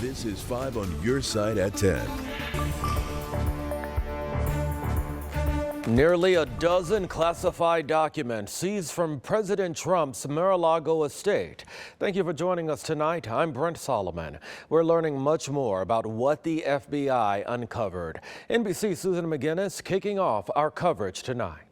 This is 5 on your side at 10. Nearly a dozen classified documents seized from President Trump's Mar-a-Lago estate. Thank you for joining us tonight. I'm Brent Solomon. We're learning much more about what the FBI uncovered. NBC's Susan McGinnis kicking off our coverage tonight.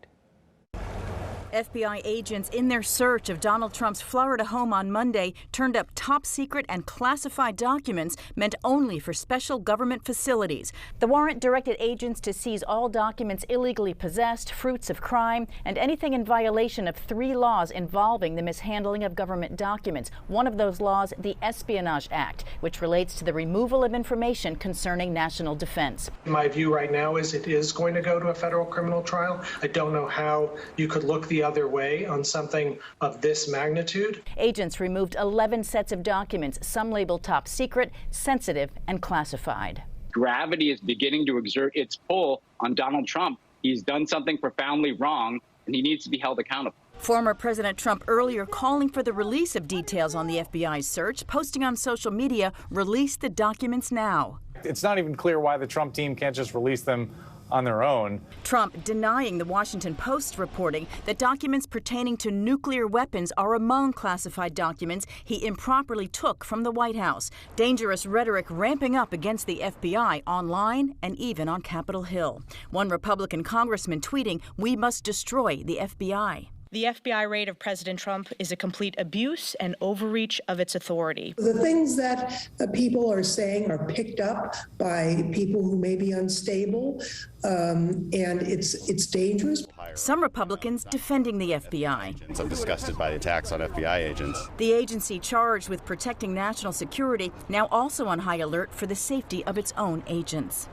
FBI agents in their search of Donald Trump's Florida home on Monday turned up top secret and classified documents meant only for special government facilities. The warrant directed agents to seize all documents illegally possessed, fruits of crime, and anything in violation of 3 laws involving the mishandling of government documents. One of those laws, the Espionage Act, which relates to the removal of information concerning national defense. My view right now is it is going to go to a federal criminal trial. I don't know how you could look the other way on something of this magnitude. Agents removed 11 sets of documents, some labeled top secret, sensitive, and classified. Gravity is beginning to exert its pull on Donald Trump. He's done something profoundly wrong, and he needs to be held accountable. Former President Trump earlier calling for the release of details on the FBI's search, posting on social media, "Release the documents now." It's not even clear why the Trump team can't just release them on their own. Trump denying the Washington Post reporting that documents pertaining to nuclear weapons are among classified documents he improperly took from the White House. Dangerous rhetoric ramping up against the FBI online and even on Capitol Hill. One Republican congressman tweeting, "We must destroy the FBI." The FBI raid of President Trump is a complete abuse and overreach of its authority. The things that people are saying are picked up by people who may be unstable, and it's dangerous. Some Republicans defending the FBI. I'm disgusted by the attacks on FBI agents. The agency charged with protecting national security now also on high alert for the safety of its own agents.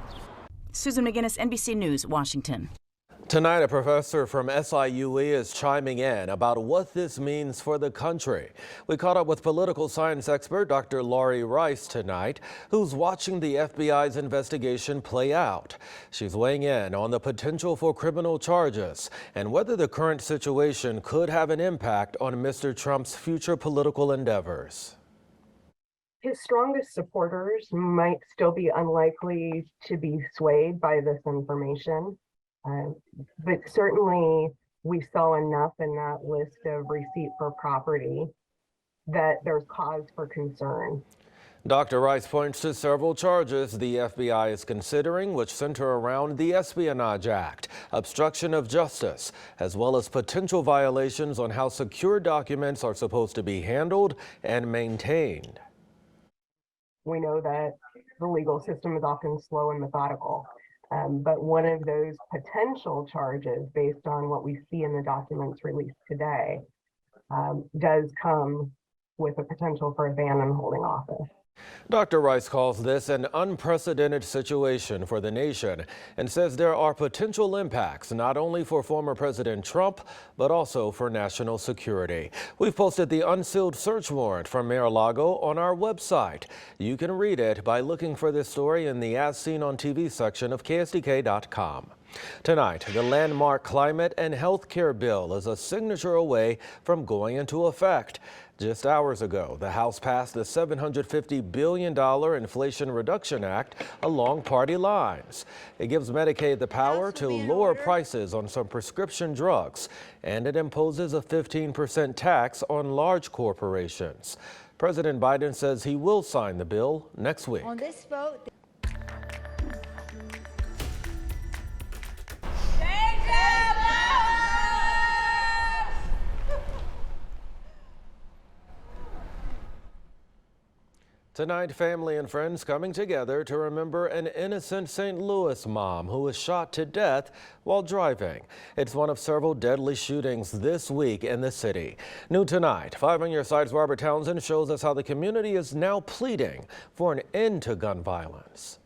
Susan McGinnis, NBC News, Washington. Tonight, a professor from SIUE is chiming in about what this means for the country. We caught up with political science expert Dr. Laurie Rice tonight, who's watching the FBI's investigation play out. She's weighing in on the potential for criminal charges and whether the current situation could have an impact on Mr. Trump's future political endeavors. His strongest supporters might still be unlikely to be swayed by this information. But certainly we saw enough in that list of receipt for property that there's cause for concern. Dr. Rice points to several charges the FBI is considering, which center around the Espionage Act, obstruction of justice, as well as potential violations on how secure documents are supposed to be handled and maintained. We know that the legal system is often slow and methodical. But one of those potential charges, based on what we see in the documents released today, does come with a potential for a ban on holding office. Dr. Rice calls this an unprecedented situation for the nation and says there are potential impacts not only for former President Trump, but also for national security. We've posted the unsealed search warrant from Mar-a-Lago on our website. You can read it by looking for this story in the As Seen on TV section of KSDK.com. Tonight, the landmark climate and health care bill is a signature away from going into effect. Just hours ago, the House passed the $750 billion Inflation Reduction Act along party lines. It gives Medicaid the power to lower prices on some prescription drugs, and it imposes a 15% tax on large corporations. President Biden says he will sign the bill next week. On this vote, Tonight, family and friends coming together to remember an innocent St. Louis mom who was shot to death while driving. It's one of several deadly shootings this week in the city. New tonight, 5 on Your Side's Robert Townsend shows us how the community is now pleading for an end to gun violence.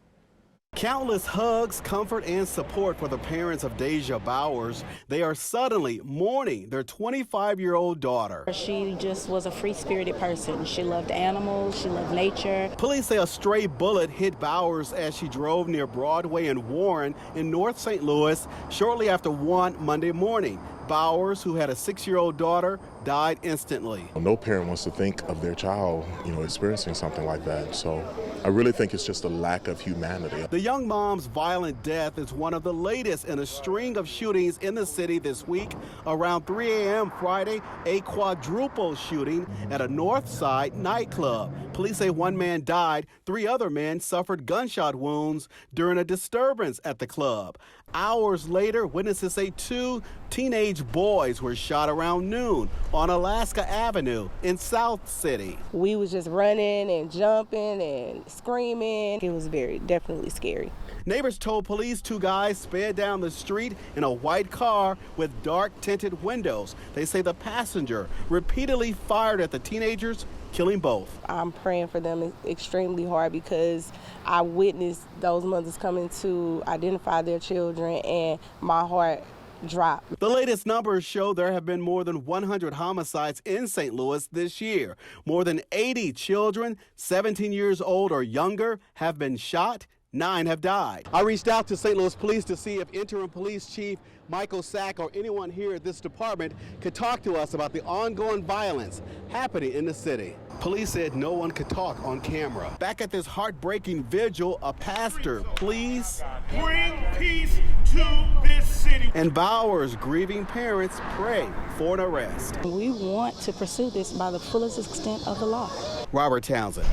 Countless hugs, comfort, and support for the parents of Deja Bowers. They are suddenly mourning their 25-year-old daughter. She just was a free-spirited person. She loved animals, she loved nature. Police say a stray bullet hit Bowers as she drove near Broadway and Warren in North St. Louis shortly after 1 Monday morning. Bowers, who had a 6-year-old daughter, died instantly. No parent wants to think of their child, experiencing something like that. So I really think it's just a lack of humanity. The young mom's violent death is one of the latest in a string of shootings in the city this week. Around 3 a.m. Friday, a quadruple shooting at a North Side nightclub. Police say one man died, 3 other men suffered gunshot wounds during a disturbance at the club. Hours later, witnesses say 2 teenage boys were shot around noon on Alaska Avenue in South City. We was just running and jumping and screaming. It was definitely scary. Neighbors told police 2 guys sped down the street in a white car with dark tinted windows. They say the passenger repeatedly fired at the teenagers, killing both. I'm praying for them extremely hard because I witnessed those mothers coming to identify their children and my heart dropped. The latest numbers show there have been more than 100 homicides in St. Louis this year. More than 80 children, 17 years old or younger, have been shot. 9 have died. I reached out to St. Louis Police to see if Interim Police Chief Michael Sack or anyone here at this department could talk to us about the ongoing violence happening in the city. Police said no one could talk on camera. Back at this heartbreaking vigil, a pastor, please bring peace to this city. And Bowers' grieving parents pray for an arrest. We want to pursue this by the fullest extent of the law. Robert Townsend.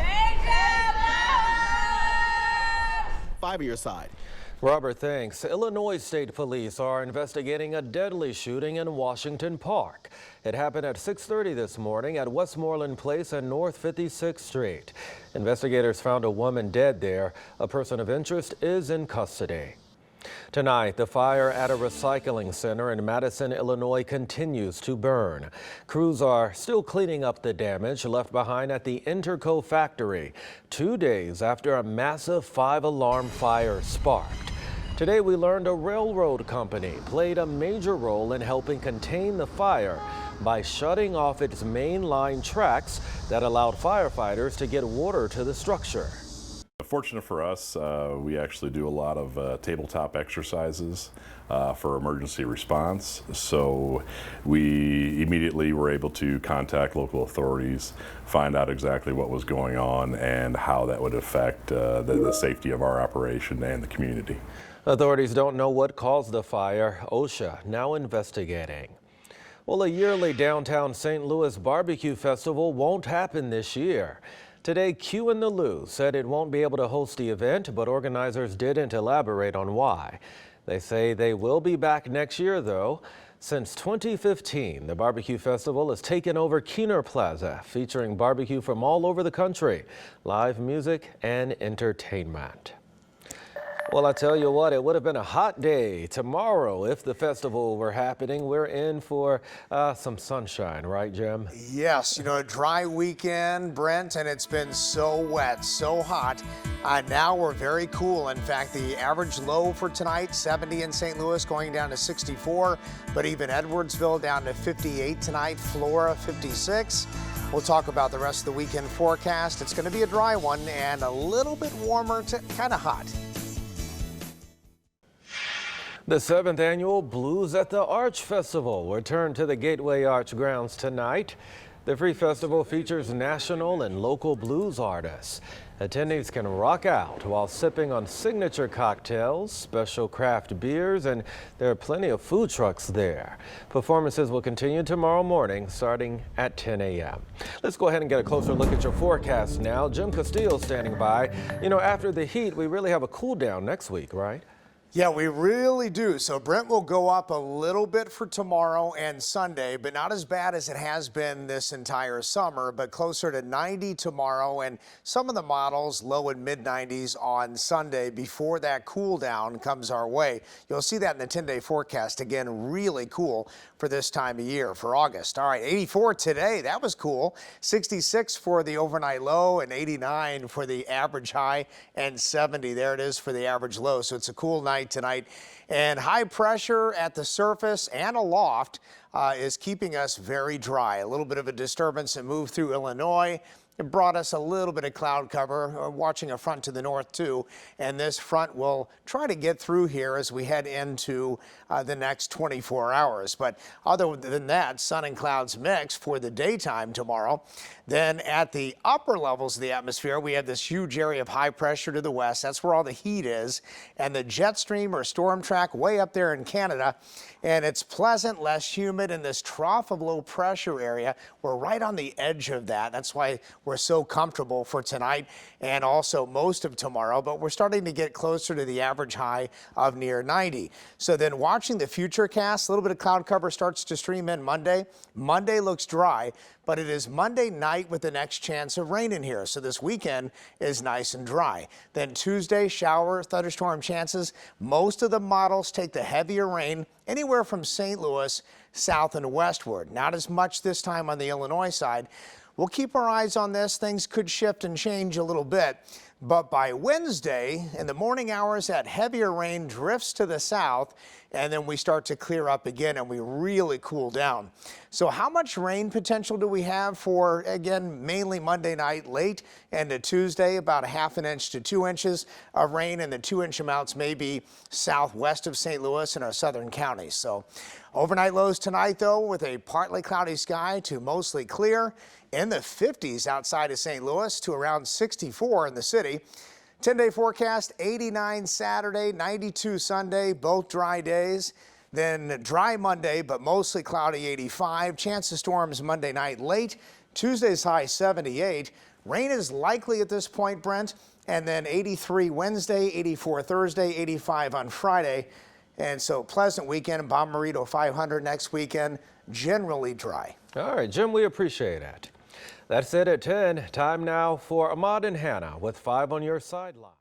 5 on your side. Robert, thanks. Illinois State Police are investigating a deadly shooting in Washington Park. It happened at 6:30 this morning at Westmoreland Place and North 56th Street. Investigators found a woman dead there. A person of interest is in custody. Tonight, the fire at a recycling center in Madison, Illinois continues to burn. Crews are still cleaning up the damage left behind at the Interco factory 2 days after a massive 5-alarm fire sparked. Today, we learned a railroad company played a major role in helping contain the fire by shutting off its main line tracks that allowed firefighters to get water to the structure. Fortunate for us, we actually do a lot of tabletop exercises for emergency response. So we immediately were able to contact local authorities, find out exactly what was going on and how that would affect the safety of our operation and the community. Authorities don't know what caused the fire. OSHA now investigating. Well, a yearly downtown St. Louis barbecue festival won't happen this year. Today, Q in the Lou said it won't be able to host the event, but organizers didn't elaborate on why. They say they will be back next year, though. Since 2015, the barbecue festival has taken over Keener Plaza, featuring barbecue from all over the country, live music and entertainment. Well, I tell you what, it would have been a hot day tomorrow if the festival were happening. We're in for some sunshine, right, Jim? Yes, a dry weekend, Brent, and it's been so wet, so hot. Now we're very cool. In fact, the average low for tonight, 70 in St. Louis, going down to 64, but even Edwardsville down to 58 tonight, Flora 56. We'll talk about the rest of the weekend forecast. It's going to be a dry one and a little bit warmer to kind of hot. The 7th annual Blues at the Arch Festival returned to the Gateway Arch grounds tonight. The free festival features national and local blues artists. Attendees can rock out while sipping on signature cocktails, special craft beers, and there are plenty of food trucks there. Performances will continue tomorrow morning starting at 10 a.m. Let's go ahead and get a closer look at your forecast now. Jim Castillo standing by. After the heat, we really have a cool down next week, right? Yeah, we really do. So Brent will go up a little bit for tomorrow and Sunday, but not as bad as it has been this entire summer, but closer to 90 tomorrow and some of the models low and mid 90s on Sunday before that cool down comes our way. You'll see that in the 10-day forecast. Again, really cool for this time of year for August. All right, 84 today. That was cool. 66 for the overnight low and 89 for the average high and 70. There it is for the average low. So it's a cool night tonight, and high pressure at the surface and aloft is keeping us very dry. A little bit of a disturbance that moved through Illinois It brought us a little bit of cloud cover, watching a front to the north too, and this front will try to get through here as we head into the next 24 hours. But other than that, sun and clouds mix for the daytime tomorrow. Then at the upper levels of the atmosphere, we have this huge area of high pressure to the west. That's where all the heat is, and the jet stream or storm track way up there in Canada. And it's pleasant, less humid in this trough of low pressure area. We're right on the edge of that. That's why we're so comfortable for tonight and also most of tomorrow. But we're starting to get closer to the average high of near 90. So then watching the futurecast, a little bit of cloud cover starts to stream in Monday. Monday looks dry, but it is Monday night with the next chance of rain in here. So this weekend is nice and dry. Then Tuesday, shower, thunderstorm chances. Most of the models take the heavier rain anywhere from St. Louis south and westward. Not as much this time on the Illinois side. We'll keep our eyes on this. Things could shift and change a little bit. But by Wednesday, in the morning hours, that heavier rain drifts to the south, and then we start to clear up again, and we really cool down. So how much rain potential do we have for, again, mainly Monday night, late into Tuesday? About a ½ inch to 2 inches of rain, and the 2-inch amounts may be southwest of St. Louis and our southern counties. So overnight lows tonight, though, with a partly cloudy sky to mostly clear. In the 50s outside of St. Louis to around 64 in the city. 10-day forecast, 89 Saturday, 92 Sunday, both dry days. Then dry Monday, but mostly cloudy, 85. Chance of storms Monday night late. Tuesday's high, 78. Rain is likely at this point, Brent. And then 83 Wednesday, 84 Thursday, 85 on Friday. And so pleasant weekend. Bommarito 500 next weekend. Generally dry. All right, Jim, we appreciate it. That's it at 10. Time now for Ahmad and Hannah with 5 on your sideline.